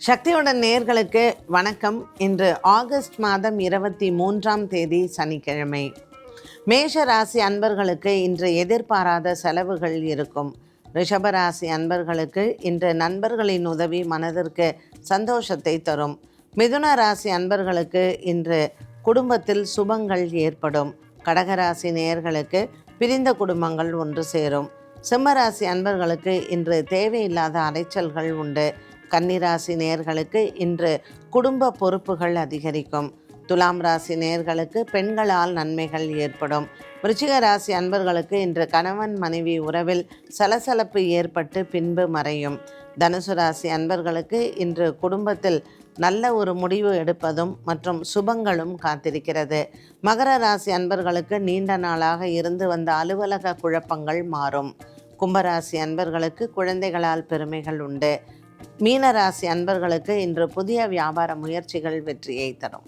சக்தியுடன் நேயர்களுக்கு வணக்கம். இன்று ஆகஸ்ட் மாதம் 23ஆம் தேதி சனிக்கிழமை. மேஷ ராசி அன்பர்களுக்கு இன்று எதிர்பாராத செலவுகள் இருக்கும். ரிஷபராசி அன்பர்களுக்கு இன்று நண்பர்களின் உதவி மனதிற்கு சந்தோஷத்தை தரும். மிதுன ராசி அன்பர்களுக்கு இன்று குடும்பத்தில் சுபங்கள் ஏற்படும். கடகராசி நேயர்களுக்கு பிரிந்த குடும்பங்கள் ஒன்று சேரும். சிம்மராசி அன்பர்களுக்கு இன்று தேவையில்லாத அலைச்சல்கள் உண்டு. கன்னிராசி நேயர்களுக்கு இன்று குடும்ப பொறுப்புகள் அதிகரிக்கும். துலாம் ராசி நேயர்களுக்கு பெண்களால் நன்மைகள் ஏற்படும். விருச்சிக ராசி அன்பர்களுக்கு இன்று கணவன் மனைவி உறவில் சலசலப்பு ஏற்பட்டு பின்பு மறையும். தனுசு ராசி அன்பர்களுக்கு இன்று குடும்பத்தில் நல்ல ஒரு முடிவு எடுப்பதும் மற்றும் சுபங்களும் காத்திருக்கிறது. மகர ராசி அன்பர்களுக்கு நீண்ட நாளாக இருந்து வந்த அலுவலக குழப்பங்கள் மாறும். கும்பராசி அன்பர்களுக்கு குழந்தைகளால் பெருமைகள் உண்டு. மீனராசி அன்பர்களுக்கு இன்று புதிய வியாபார முயற்சிகள் வெற்றியை தரும்.